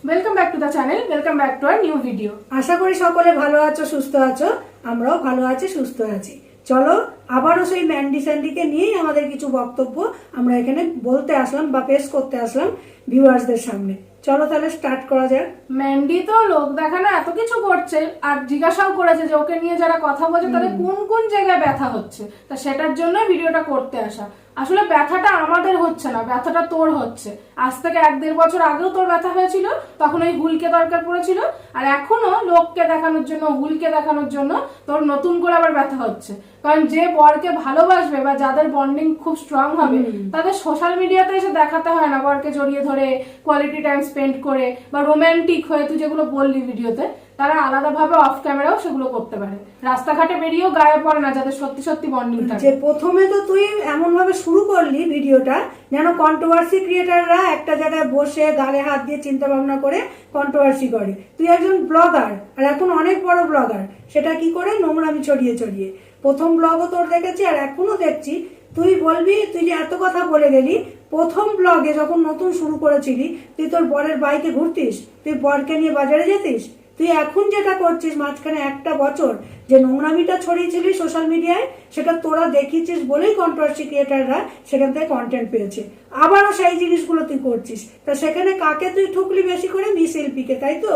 Welcome back to the channel, welcome back to our new video. আশা করি সকলে ভালো আছো, সুস্থ আছো। আমরাও ভালো আছি, সুস্থ আছি। চলো আবারও সেই ম্যান্ডি স্যান্ডিকে নিয়েই আমাদের কিছু বক্তব্য আমরা এখানে বলতে আসলাম বা পেশ করতে আসলাম ভিউয়ার্সদের সামনে। চলো তাহলে স্টার্ট করা যাক। ম্যান্ডি তো লোক দেখানো এত কিছু করছে আর জিজ্ঞাসাও করেছে যে ওকে নিয়ে যারা কথা বলছে তাদের কোন কোন জায়গায় ব্যথা হচ্ছে, তা সেটার জন্য ভিডিওটা করতে আসা। আসলে ব্যথাটা আমাদের হচ্ছে না, ব্যথাটা তোর হচ্ছে। আজ থেকে 1-1.5 বছর আগেও তোর ব্যথা হয়েছিল, তখন ওই হুলকে দরকার পড়েছিল, আর এখনো লোককে দেখানোর জন্য, হুলকে দেখানোর জন্য তোর নতুন করে আবার ব্যথা হচ্ছে। কারণ যে বরকে ভালোবাসবে বা যাদের বন্ডিং খুব স্ট্রং হবে তাদের সোশ্যাল মিডিয়াতে এসে দেখাতে হয় না বরকে জড়িয়ে ধরে কোয়ালিটি টাইম স্পেন্ড করে বা রোমান্টিক হয়ে, তুই যেগুলো বললি ভিডিওতে, তারা আলাদাভাবে অফ ক্যামেরাও সেগুলো করতে পারে। রাস্তাঘাটে বেরিয়েও গায়ে পড়ে না যাদের সত্যি সত্যি বন্ডিং থাকে। যে প্রথমে তো তুই এমন ভাবে শুরু করলি ভিডিওটা যেন কন্ট্রোভার্সি ক্রিয়েটাররা একটা জায়গায় বসে গালে হাত দিয়ে চিন্তা ভাবনা করে কন্ট্রোভার্সি করে। তুই একজন ব্লগার, আর এখন অনেক বড় ব্লগার, সেটা কি করে নোংরামি ছড়িয়ে ছড়িয়ে। প্রথম ব্লগও তোর দেখেছি আর এখনো দেখছি। তুই বলবি, তুই যে এত কথা বলে গেলি, প্রথম ব্লগে যখন নতুন শুরু করেছিলি তুই তোর বরের বাইকে ঘুরতিস, তুই বরকে নিয়ে বাজারে যেতিস। তুই এখন যেটা করছিস মাঝখানে 1 বছর যে নোংরামিটা ছড়িয়েছিলি সোশ্যাল মিডিয়ায়, সেটা তোরা দেখিয়েছিস বলেই কন্ট্রোভার্সি ক্রিয়েটাররা সেখান থেকে কন্টেন্ট পেয়েছে। আবারও সেই জিনিসগুলো তুই করছিস। তা সেখানে কাকে তুই ঠুকলি বেশি করে? শিল্পীকে, তাই তো?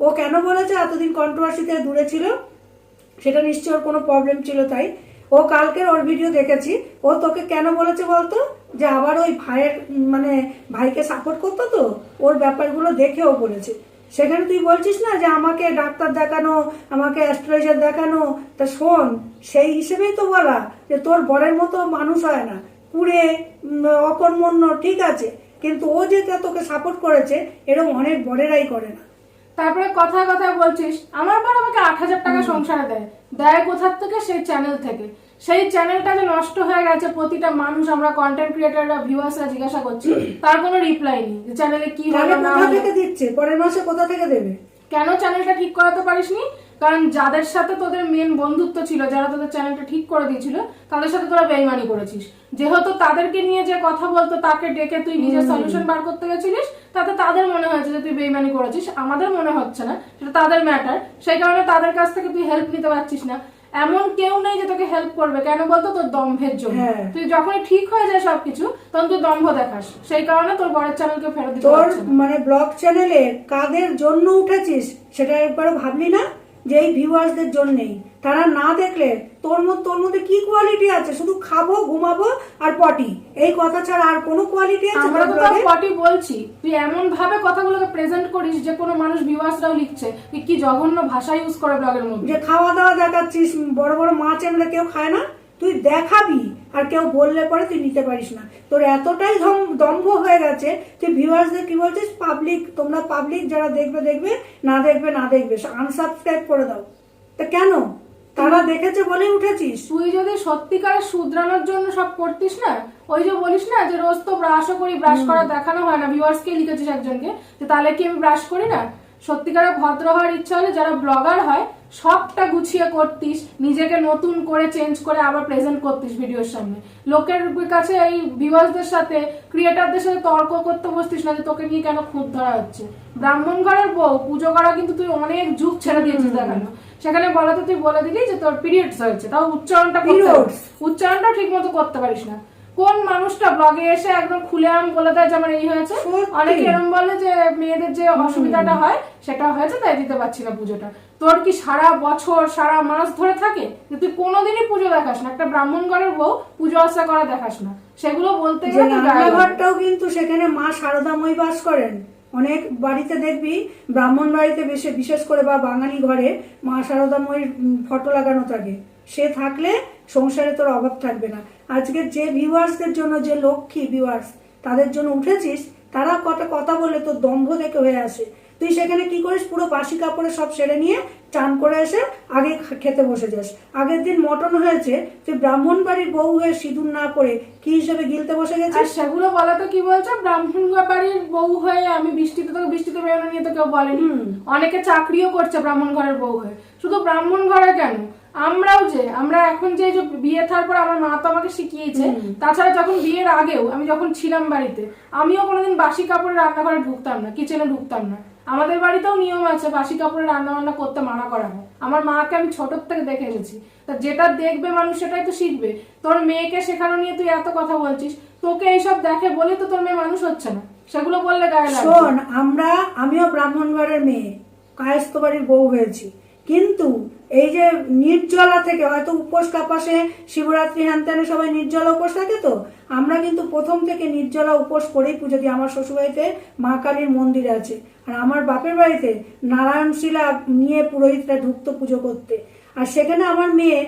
ও কেন বলেছে এতদিন কন্ট্রোভার্সি থেকে দূরে ছিল? সেটা নিশ্চয়ই ওর কোনো প্রবলেম ছিল, তাই ও কালকের ওর ভিডিও দেখেছি। ও তোকে কেন বলেছে বলতো? যে আবার ওই ভাইয়ের ভাইকে সাপোর্ট করতো, তো ওর ব্যাপারগুলো দেখে ও বলেছে। সেখানে তুই বলছিস না যে আমাকে ডাক্তার দেখানো, আমাকে অ্যাস্ট্রোলজার দেখানো। তা শোন, সেই হিসেবেই তো বলা যে তোর বরের মতো মানুষ হয় না, কুড়ে অকর্মণ্য, ঠিক আছে, কিন্তু ও যে তোকে সাপোর্ট করেছে এরকম অনেক বরেরাই করে না। তারপরে কথায় কথায় বলছিস আমার পর আমাকে 8,000 টাকা সংসারে দেয় কোথার থেকে? সেই চ্যানেল থেকে। সেই চ্যানেলটা যে নষ্ট হয়ে গেছে, প্রতিটা মানুষ, আমরা কন্টেন্ট ক্রিয়েটাররা, ভিউয়ার্সরা জিজ্ঞাসা করছি, তার কোনো রিপ্লাই নেই যে চ্যানেলে কি হলো না কোথা থেকে দিচ্ছে, পরের মাসে কোথা থেকে দেবে। কেন চ্যানেলটা ঠিক করাতে পারিসনি? কারণ যাদের সাথে তোদের মেন বন্ধুত্ব ছিল, যারা তোদের চ্যানেলটা ঠিক করে দিয়েছিল, তাদের সাথে তোরা বেইমানি করেছিস। যেহেতু তাদেরকে নিয়ে যে কথা বলতো তাকে ডেকে তুই নিজের সলিউশন বার করতে গেছিলিস, তাতে তাদের মনে হয়েছে যে তুই বেইমানি করেছিস। আমাদের মনে হচ্ছে না, সেটা তাদের ম্যাটার। সেই কারণে তাদের কাছ থেকে তুই হেল্প নিতে পারছিস না। এমন কেউ নেই যে তোকে হেল্প করবে। কেন বলতো? তোর দম্ভের জন্য। তুই যখনই ঠিক হয়ে যায় সবকিছু, তখন তুই দম্ভ দেখাস। সেই কারণে তোর বরের চ্যানেলকে ফেরত দিতে পারছিস না। তোর ব্লগ চ্যানেলে কাদের জন্য উঠেছিস সেটা একবারও ভাবলি না? যে এই ভিউয়ার্সদের জন্যই। তারা না দেখলে তোর মধ্যে কি কোয়ালিটি আছে? শুধু খাবো, ঘুমাবো আর পটি, এই কথা ছাড়া আর কোনো কোয়ালিটি আছে? আমরা তো তাও পটি বলছি, তুই এমন ভাবে কথাগুলোকে প্রেজেন্ট করিস যে কোনো মানুষ, ভিউয়ার্সরাও লিখছে তুই কি জঘন্য ভাষা ইউজ করে ব্লগের মধ্যে। যে খাওয়া দাওয়া দেখাচ্ছিস, বড় বড় মাছ এমনি কেউ খায় না, তুই দেখাবি আর কেউ বললে পরে তুই নিতে পারিস না। তোর এতটাই দম্ভ হয়ে গেছে, তুই ভিউয়ার্সদের কি বলছিস? পাবলিক, তোমরা পাবলিক, যারা দেখবে দেখবে, না দেখবে না দেখবে, আনসাবস্ক্রাইব করে দাও। তা কেন? তারা দেখেছে বলেই উঠেছিস। তুই যদি সত্যিকারের শুধরানোর জন্য সব করতিস না, ওই যে বলিস না যে রোজ তো ব্রাশও করি, ব্রাশ করা দেখানো হয় না, ভিউয়ার্সকে লিখেছিস একজনকে, যে তাহলে কি আমি ব্রাশ করি না? সত্যিকারের ভদ্র হওয়ার ইচ্ছা হলে যারা ব্লগার হয় সবটা গুছিয়ে করতিস, নিজেকে নতুন করে চেঞ্জ করে আবার প্রেজেন্ট করতিস ভিডিওর সামনে। লোকের কাছে এই ভিউয়ার্সদের সাথে, ক্রিয়েটারদের সাথে তর্ক করতে বসতিস না যে তোকে নিয়ে কেন খুঁত ধরা হচ্ছে। ব্রাহ্মণ ঘরের বউ পুজো করা কিন্তু তুই অনেক যুগ ছেড়ে দিয়েছিস দেখানো। সেখানে বলাতে তুই বলে দিলি যে তোর পিরিয়ডস হয়েছে, তাও উচ্চারণটা ঠিক মতো করতে পারিস না। কোন মানুষটা ব্লগে এসে একদম খুলে বলে দেয় যে আমার এই হয়েছে? অনেকে এরকম বলে যে মেয়েদের যে অসুবিধাটা হয় সেটা হয়েছে, তাই দিতে পারছি না পুজোটা। তোর কি সারা বছর, সারা মাস ধরে থাকে যে তুই কোনোদিনই পুজো দেখাস না? একটা ব্রাহ্মণ ঘরের বউ পুজো আশা করা দেখাস না, সেগুলো বলতে গেলে রান্নাঘরটাও কিন্তু সেখানে মা শারদাময়ী বাস করেন। অনেক বাড়িতে দেখবি, ব্রাহ্মণ বাড়িতে বিশেষ করে বা বাঙালি ঘরে মা শারদাময়ীর ফটো লাগানো থাকে। সে থাকলে সংসারে তোর অভাব থাকবে না। আজকে যে ভিউয়ার্সদের জন্য, যে লক্ষ্মী ভিউয়ার্স, তাদের জন্য উঠেছিস, তারা কটা কথা বলে তোর দম্ভ দেখে হয়ে আসে। তুই সেখানে কি করিস? পুরো বাসি কাপড়ে সব সেরে নিয়ে চান করে এসে আগে খেতে বসে যাস। আগের দিন মটন হয়েছে, তুই ব্রাহ্মণ বাড়ির বউ হয়ে সিঁদুর না পরে কি হিসেবে গিলতে বসে গেছিস? সেগুলো বলা তো কি বলছো, ব্রাহ্মণ বাড়ির বউ হয়ে আমি বৃষ্টিতে বেরোনো নিয়ে তো কেউ বলেনি। অনেকে চাকরিও করছে ব্রাহ্মণ ঘরের বউ হয়ে। শুধু ব্রাহ্মণ ঘরে কেন, আমরা এখন যে বিয়ে থাকার পর আমার মা তো আমাকে শিখিয়েছে, তাছাড়া যখন বিয়ের আগেও আমি যখন ছিলাম বাড়িতে, আমিও কোনোদিন বাসি কাপড়ে রান্নাঘরে ঢুকতাম না, কিচেনে ঢুকতাম না। আমাদের বাড়িতেও নিয়ম আছে, বাসি কাপড়ে রান্না বান্না করতে মানা করা হয়। আমার মাকে আমি ছোটোর থেকে দেখে এসেছি। তা যেটা দেখবে মানুষ সেটাই তো শিখবে। তোর মেয়েকে শেখানো নিয়ে তুই এত কথা বলছিস, তোকে এইসব দেখে বলে তো তোর মেয়ে মানুষ হচ্ছে না, সেগুলো বললে গায়ে লাগবে। শোন, আমিও ব্রাহ্মণবাড়ির মেয়ে, কায়স্থ বাড়ির বউ হয়েছি, কিন্তু এই যে নির্জলা থেকে হয়তো উপোস কাপাসে শিবরাত্রি হ্যানত্যানে সবাই নির্জলা উপোস থাকে, তো আমরা কিন্তু প্রথম থেকে নির্জলা উপোস করেই পুজো দিই। আমার শ্বশুরবাড়িতে মা কালীর মন্দির আছে, আর আমার বাপের বাড়িতে নারায়ণ শিলা নিয়ে পুরোহিতরা ঢুকতো পুজো করতে। আর সেখানে আমার মেয়ে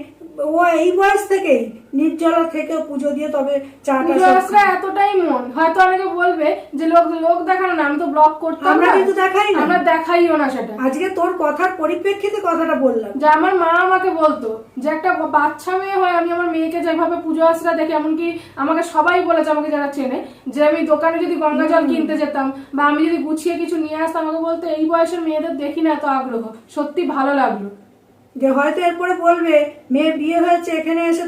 ও এই বয়স থেকেই নির্জলা থেকে পুজো দিয়ে তবে চাটা এতটাই মন। হয়তো অনেকে বলবে যে লোক দেখানো না, আমি তো ব্লগ করতাম, আমরা কিন্তু দেখাই না, আমরা দেখাইও না সেটা। আজকে তোর কথার পরিপ্রেক্ষিতে কথাটা বললাম। যে আমার মা আমাকে বলতো যে একটা বাচ্চা মেয়ে হয়, আমি আমার মেয়েকে যেভাবে পুজো আশ্রা দেখে, এমনকি আমাকে সবাই বলেছে, আমাকে যারা চেনে, যে আমি দোকানে যদি গঙ্গা জল কিনতে যেতাম বা আমি যদি গুছিয়ে কিছু নিয়ে আসতাম, আমাকে বলতো এই বয়সের মেয়েদের দেখি না এত আগ্রহ। সত্যি ভালো লাগলো। যে হয়তো এরপরে বলবে মেয়ে বিয়ে হয়েছে এখানে এসে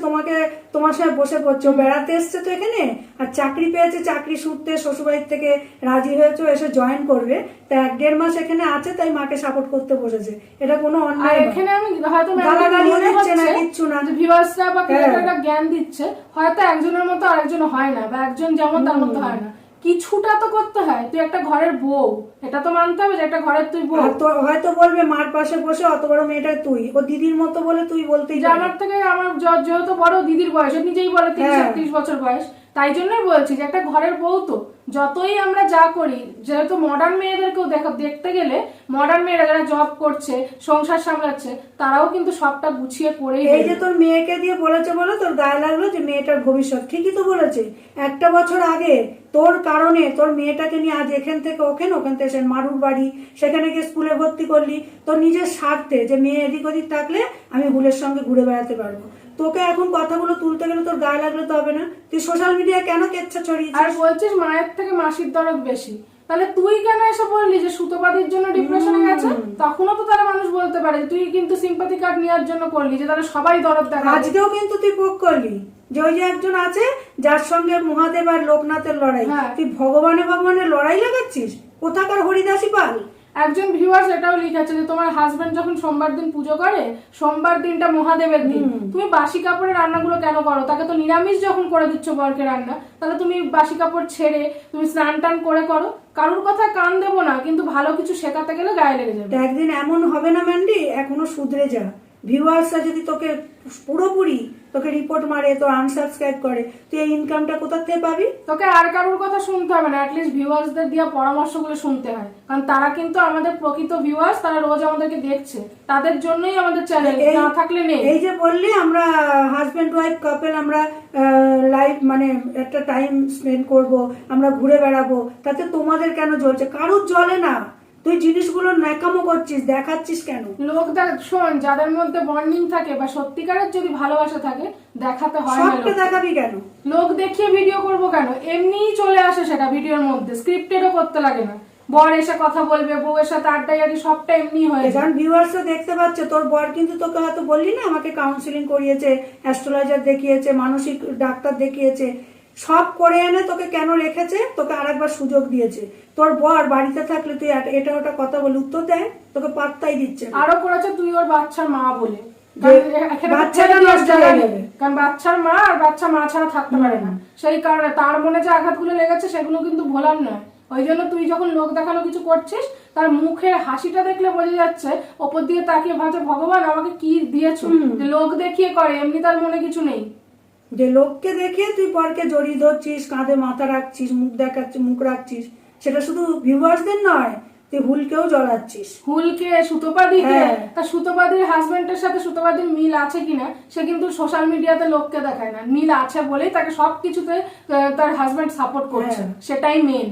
তোমার সাথে বসে পড়ছো, বেড়াতে এসছে তো এখানে, আর চাকরি পেয়েছে, চাকরি সূত্রে শ্বশুরবাড়ির থেকে রাজি হয়েছে, এসে জয়েন করবে, তা 1-1.5 মাস এখানে আছে, তাই মাকে সাপোর্ট করতে বসেছে। এটা কোনো অন্যায়। এখানে আমি হয়তো গালাগালিও দিচ্ছে না, কিচ্ছু না, ভিউয়ার্সরা বা ক্রিয়েটররা জ্ঞান দিচ্ছে, হয়তো একজনের মতো আরেকজন হয় না, বা একজন যেমন তার মতো হয় না, কিছুটা তো করতে হয়। তুই একটা ঘরের বউ, এটা তো মানতে হবে যে একটা ঘরের তুই বউ। হয়তো বলবে মার পাশে বসে অত বড় মেয়েটা তুই, ও দিদির মতো বলে তুই বলতেই যে আমার থেকে আমার যেহেতু বড় দিদির বয়স, নিজেই বলে 30-31 বছর বয়স, তাই জন্যই বলছি যে একটা ঘরের বউ তো যতই আমরা যা করি, যেহেতু মডার্ন মেয়েদেরকেও দেখতে গেলে মডার্ন মেয়েরা যারা জব করছে, সংসার সামলাচ্ছে, তারাও কিন্তু সবটা গুছিয়ে করেই। এই যে তোর মেয়েকে দিয়ে বলেছে বলে তোর গায়ে লাগলো যে মেয়েটার ভবিষ্যৎ, ঠিকই তো বলেছে। 1 বছর আগে তোর কারণে তোর মেয়েটাকে নিয়ে আজ এখান থেকে ওখান থেকে মারুর বাড়ি, সেখানে গিয়ে স্কুলে ভর্তি করলি তোর নিজের স্বার্থে, যে মেয়ে এদিক ওদিক থাকলে আমি হুলের সঙ্গে ঘুরে বেড়াতে পারবো। তোকে এখন কথাগুলো তুলতে গেলে তোর গায়ে লাগলে তো হবে না। তুই সোশ্যাল মিডিয়ায় কেন কেচ্ছা ছড়িয়েছিস? আর বলছিস মায়ের থেকে মাসির দরদ বেশি, তাহলে তুই কেন এসে বললি যে সুতোপাদির জন্য ডিপ্রেশনে গেছে? তখনও তো তারা মানুষ বলতে পারে তুই কিন্তু সিম্পাথি কার্ড নেওয়ার জন্য করলি, যে তারা সবাই দরদ দেখা। আজকেও কিন্তু তুই পোক করলি যে ওই যে একজন আছে যার সঙ্গে মহাদেব আর লোকনাথের লড়াই, তুই ভগবানের লড়াই লাগাচ্ছিস। কোথাকার হরিদাসী পাল? একজন ভিউয়ার্স এটাও লিখেছে যে তোমার হাজবেন্ড যখন সোমবার দিন পুজো করে, সোমবার দিনটা মহাদেবের দিন, তুমি বাসি কাপড়ে রান্নাগুলো কেন করো? তাকে তো নিরামিষ যখন করে দিচ্ছ বরকে রান্না, তাহলে তুমি বাসি কাপড় ছেড়ে তুমি স্নান টান করে করো। কারোর কথা কান দেবো না, কিন্তু ভালো কিছু শেখাতে গেলে গায়ে লেগে যাবে। একদিন এমন হবে না ম্যান্ডি, এখনো শুধরে যা। ভিউয়ার্সরা যদি তোকে পুরোপুরি তোকে রিপোর্ট মারে, তোর আনসাবস্ক্রাইব করে, তুই এই ইনকামটা কোথা থেকে পাবি? তোকে আর কারোর কথা শুনতে হবে না, অ্যাটলিস্ট ভিউয়ার্সদের দেওয়া পরামর্শগুলো শুনতে হয়, কারণ তারা কিন্তু আমাদের প্রকৃত ভিউয়ার্স, তারা রোজ আমাদেরকে দেখছে, তাদের জন্যই আমাদের চ্যানেল, না থাকলে নেই। এই যে বললি আমরা হাজবেন্ড ওয়াইফ কাপল, আমরা লাইফ মানে একটা টাইম স্পেন্ড করব, আমরা ঘুরে বেড়াবো, তাতে তোমাদের কেন জ্বলছে? কারোর জ্বলে না। তুই জিনিসগুলো ন্যাকামো করছিস, দেখাচ্ছিস কেন? লোক শোন, যাদের মধ্যে বন্ডিং থাকে বা সত্যিকারের যদি ভালোবাসা থাকে, দেখাতে হয় না। সবটা দেখাবি কেন? লোক দেখিয়ে ভিডিও করব কেন? এমনিই চলে আসে সেটা ভিডিওর মধ্যে, স্ক্রিপ্টেডও করতে লাগে না। বর এসে কথা বলবে, বউয়ের সাথে আড্ডা আড্ডি, সবটা এমনি হয়ে যায়। কারণ ভিউয়ার্সরা দেখতে পাচ্ছে তোর বর কিন্তু তোকে হয়তো বললি না আমাকে কাউন্সিলিং করিয়েছে, অ্যাস্ট্রোলজার দেখিয়েছে, মানসিক ডাক্তার দেখিয়েছে, সব করে এনে তোকে কেন রেখেছে? তোকে আরেকবার সুযোগ দিয়েছে। তোর বর বাড়িতে থাকলে তুই এটা ওটা কথা বলে উত্তর দেয়, তোকে পাত্তাই দিচ্ছে। আরো করেছে তুই ওর বাচ্চার মা বলে, কারণ বাচ্চার মা আর বাচ্চা মা ছাড়া থাকতে পারে না, সেই কারণে তার মনে যে আঘাতগুলো লেগেছে সেগুলো কিন্তু ভোলার নয়। ওই জন্য তুই যখন লোক দেখানো কিছু করছিস, তার মুখের হাসিটা দেখলে বোঝা যাচ্ছে ওপর দিয়ে তাকিয়ে ভাবছে ভগবান আমাকে কি দিয়েছো, যে লোক দেখিয়ে করে, এমনি তার মনে কিছু নেই। যে লোককে দেখে তুই পরকে জড়িয়ে ধরছিস, কাঁধে মাথা রাখছিস, মুখ দেখাচ্ছিস, মুখ রাখছিস, সেটা শুধু ভিউয়ার্সদের নয়, তুই হুলকেও জড়াচ্ছিস। হুলকে, সুতোপাদিকে, তার সুতোপাদির হাজবেন্ডের সাথে সুতোপাদির মিল আছে কিনা সে কিন্তু সোশ্যাল মিডিয়াতে লোককে দেখায় না। মিল আছে বলেই তাকে সবকিছুতে তার হাজবেন্ড সাপোর্ট করছে, সেটাই মেন।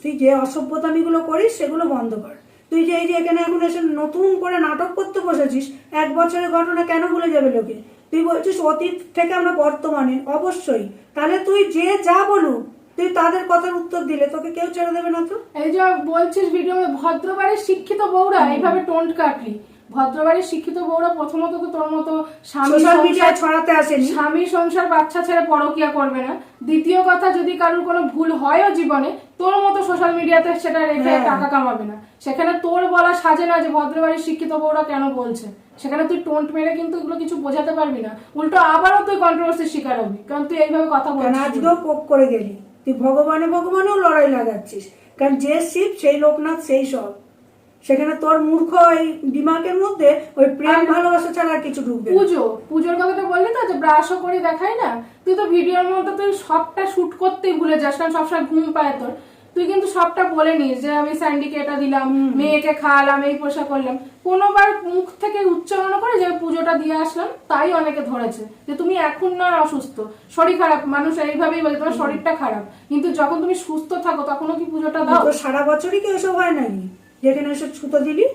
তুই যে অসভ্যতামিগুলো করিস সেগুলো বন্ধ কর। তুই যে এই যে এখানে এখন এসে নতুন করে নাটক করতে বসেছিস, 1 বছরের ঘটনা কেন ভুলে যাবে লোকে? তুই বলছিস অতীত থেকে আমরা বর্তমানে, অবশ্যই। তাহলে তুই যে যা বলুক, তুই তাদের কথার উত্তর দিলে তোকে কেউ ছেড়ে দেবে না। তো এই যে বলছিস ভিডিও ভদ্রবাড়ির শিক্ষিত বউরা এইভাবে টোন্ট কাটলি, ভদ্রবাড়ির শিক্ষিত বউরা প্রথমত তো তোর মতো সোশ্যাল মিডিয়ায় ছড়াতে আসেনি। স্বামী সংসার বাচ্চা ছেড়ে পরকিয়া করবে না। দ্বিতীয় কথা, যদি কারোর কোনো ভুল হয়ও জীবনে, তোর মতো সোশ্যাল মিডিয়াতে সেটা রেখে টাকা কামাবে না। সেখানে তোর বলা সাজে না যে ভদ্রবাড়ির শিক্ষিত বউরা কেন বলছে। সেখানে তুই টোন্ট মেরে কিন্তু এগুলো কিছু বোঝাতে পারবি না, উল্টো আবারও তুই কন্ট্রোভার্সির শিকার হবি, কারণ তুই এইভাবে কথা বলছিস। আজকেও পোক করে গেলি তুই, ভগবানেও লড়াই লাগাচ্ছিস, কারণ যে শিব সেই লোকনাথ সেই সব। সেখানে তোর মূর্খ ওই দিমাগের মধ্যে ওই প্রেম ভালোবাসা ছাড়া আর কিছু ঢুকবে না। পুজোর কথাটা বললি তো যে ব্রাশও করে দেখাই না, তুই তো ভিডিওর মধ্যে তুই সবটা শুট করতেই ভুলে যাস, কারণ সবসময় ঘুম পায় তোর। তুই কিন্তু সবটা বলে নিস যে আমি স্যান্ডিকে এটা দিলাম, মেয়েকে খাওয়ালাম, এই পোশাক করলাম। কোনোবার মুখ থেকে উচ্চারণ করে যে পুজোটা দিয়ে আসলাম, তাই অনেকে ধরেছে যে তুমি এখন নয় অসুস্থ, শরীর খারাপ। মানুষ এইভাবেই বলে তোমার শরীরটা খারাপ, কিন্তু যখন তুমি সুস্থ থাকো তখনও কি পুজোটা দাও? সারা বছরই কি এসব হয় নাকি যেখানে এসে ছুতো দিলি?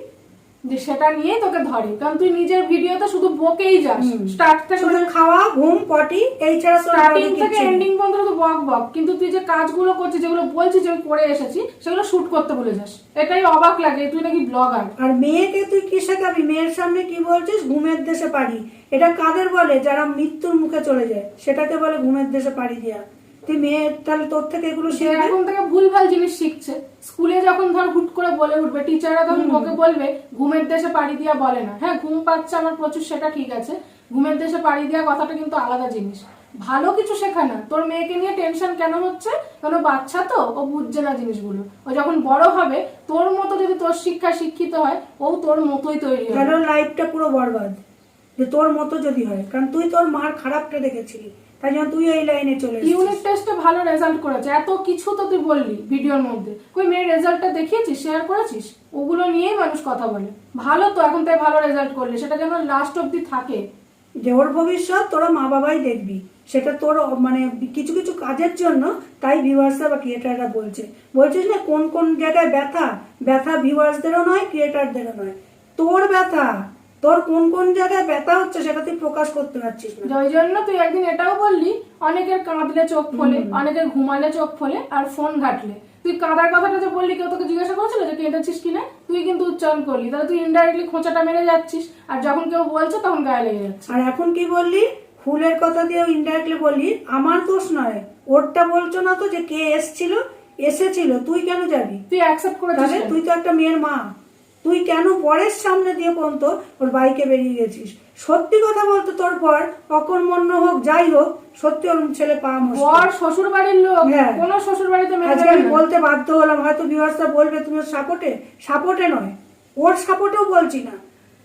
যে সেটা নিয়ে তোকে ধরে, কারণ তুই নিজের ভিডিওতে শুধু বকেই যাস। স্টার্ট থেকে খাওয়া, ঘুম, পটি, এই ছাড়া স্টার্টিং থেকে এন্ডিং পর্যন্ত তো বক বক, কিন্তু তুই যে কাজগুলো করছিস, যেগুলো বলছিস যে করে এসেছি, সেগুলো শুট করতে ভুলে যাস। এটাই অবাক লাগে, তুই নাকি ব্লগার। আর মেয়েকে তুই কি শেখাবি? মেয়ের সামনে কি বলছিস? ঘুমের দেশে পারি। এটা কাদের বলে? যারা মৃত্যুর মুখে চলে যায়, সেটাকে বলে ঘুমের দেশে পাড়ি দেওয়া। তুই মেয়ে, তাহলে তোর থেকে এগুলো শিখবে। এখন থেকে ভুলভাল জিনিস শিখছে। স্কুলে যখন ধর হুট করে বলে উঠবে, টিচাররা তখন ওকে বলবে ঘুমের দেশে পাড়ি দিয়া বলে না। হ্যাঁ, ঘুম পাচ্ছে আমার প্রচুর, সেটা ঠিক আছে। ঘুমের দেশে পাড়ি দেওয়া কথাটা কিন্তু আলাদা জিনিস। ভালো কিছু শেখা না। তোর মেয়েকে নিয়ে টেনশন কেন হচ্ছে? কারণ বাচ্চা তো, ও বুঝছে না জিনিসগুলো। ও যখন বড় হবে, তোর মতো যদি তোর শিক্ষায় শিক্ষিত হয়, ও তোর মতোই তৈরি হবে। কারণ লাইফটা পুরো বরবাদ যে তোর মতো যদি হয়, কারণ তুই তোর মার খারাপটা দেখেছিলি, তাই জন্য তুই এই লাইনে চলে এসেছিস। ইউনিট টেস্টে ভালো রেজাল্ট করেছে, এত কিছু তো তুই বললি ভিডিওর মধ্যে। কই মেয়ের রেজাল্টটা দেখিয়েছিস, শেয়ার করেছিস? ওগুলো নিয়েই মানুষ কথা বলে। ভালো তো, এখন তাই ভালো রেজাল্ট করলে সেটা যেন লাস্ট অব্দি থাকে। যে ওর ভবিষ্যৎ তোরা মা বাবাই দেখবি, সেটা তোর মানে কিছু কিছু কাজের জন্য। তাই ভিউয়ার্সরা বা ক্রিয়েটাররা বলছিস না কোন কোন জায়গায় ব্যথা ভিউয়ার্সদেরও নয়, ক্রিয়েটারদেরও নয়, তোর ব্যথা। তোর কোন কোন জায়গায় ব্যথা হচ্ছে সেটা তুই প্রকাশ করতে পারছিস না। ওই জন্য তুই একদিন এটাও বললি, অনেকের কাঁদলে চোখ ফোলে, অনেকের ঘুমালে চোখ ফোলে, আর ফোন ঘাটলে। তুই কাঁদার কথাটা যে বললি, কেউ তোকে জিজ্ঞাসা করেছিল যে কেঁদেছিস কিনা, তুই কিন্তু উচ্চারণ করলি। তাহলে তুই ইনডাইরেক্টলি খোঁচাটা মেরে যাচ্ছিস, আর যখন কেউ বলছে তখন গায়ে লেগে যাচ্ছে। আর এখন কি বললি? ফুলের কথা দিয়ে ইনডাইরেক্টলি বললি আমার দোষ নয়, ওরটা বলছো না তো যে কে এসেছিল, তুই কেন যাবি? তুই অ্যাকসেপ্ট করেছিস? তুই তো একটা মেয়ের মা, তুই কেন পরের সামনে দিয়ে পর্যন্ত ওর বাইকে বেরিয়ে গেছিস? সত্যি কথা বলতে তোর পর অকর্মণ্য হোক যাই হোক, সত্যি ওর ছেলে পাওয়া মুশকিল। ওর শ্বশুর বাড়ির লোক কোন শ্বশুর বাড়িতে আজকে আমি বলতে বাধ্য হলাম, হয়তো ভিউয়ার্সরা বলবে তুমি ওর সাপোর্টে নয়, ওর সাপোর্টেও বলছি না,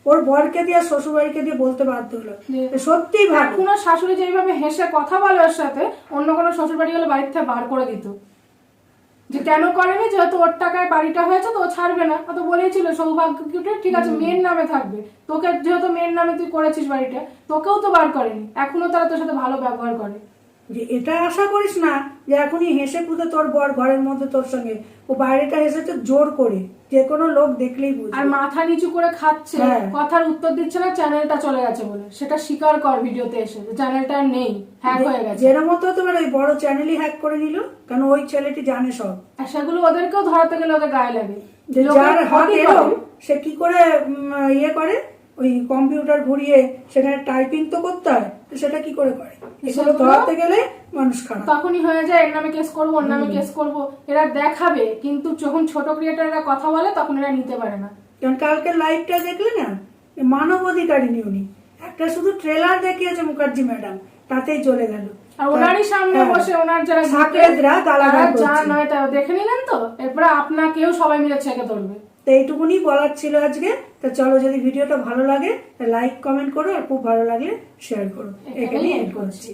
ওর বরকে দিয়ে শ্বশুর বাড়িকে দিয়ে বলতে বাধ্য হলো। সত্যি ভালো, কোন শাশুড়ি যেভাবে হেসে কথা বলে ওর সাথে, অন্য কোনো শ্বশুর বাড়ি হলে বাড়ির থেকে বার করে দিত। যে কেন করেনি? যেহেতু ওর টাকায় বাড়িটা হয়েছে তো ও ছাড়বে না। তো বলেছিল সৌভাগ্যকে ঠিক আছে মেয়ের নামে থাকবে, তোকে যেহেতু মেয়ের নামে তুই করেছিস বাড়িটা, তোকেও তো বার করেনি। এখনো তারা তোর সাথে ভালো ব্যবহার করে। যে এটা আশা করিস না যে এখনই হেসে খুদে তোর বর ঘরের মধ্যে তোর সঙ্গে, ও বাইরেটা হেসেছে জোর করে, যে কোনো লোক দেখলেই বুঝবে। আর মাথা নিচু করে খাচ্ছে, কথার উত্তর দিচ্ছে না, চ্যানেলটা চলে গেছে বলে। সেটা স্বীকার কর ভিডিওতে এসে, চ্যানেলটা নেই, হ্যাক হয়ে গেছে। যেরকম মতো তোমার ওই বড় চ্যানেলই হ্যাক করে নিল, কারণ ওই ছেলেটি জানে সব। আর সেগুলো ওদেরকেও ধরাতে গেলে ওদের গায়ে লাগে। যার হাত এরকম, সে কি করে ইয়ে করে, ওই কম্পিউটার ঘুরিয়ে সেখানে টাইপিং তো করতে হয়, তো সেটা কি করে এগুলো ধরাতে গেলে মানুষ খারাপ। তখনই হয়ে যায় এর নামে কেস করবো, ওর নামে কেস করবো। এরা দেখাবে, কিন্তু যখন ছোট ক্রিয়েটাররা কথা বলে তখন এরা নিতে পারে না। কারণ কালকে লাইভটা দেখলে না, মানবাধিকারিণী উনি, একটা শুধু ট্রেলার দেখিয়েছে মুখার্জি ম্যাডাম, তাতেই চলে গেল। আর ওনারই সামনে বসে ওনার যারা যা নয় তা দেখে নিলেন, তো এরপরে আপনাকেও সবাই মিলে ছেঁকে ধরবে। তো এইটুকুনি বলার ছিল আজকে। তো চলো, যদি ভিডিওটা ভালো লাগে লাইক কমেন্ট করো, আর খুব ভালো লাগলে শেয়ার করো। এখানেই এন্ড করছি।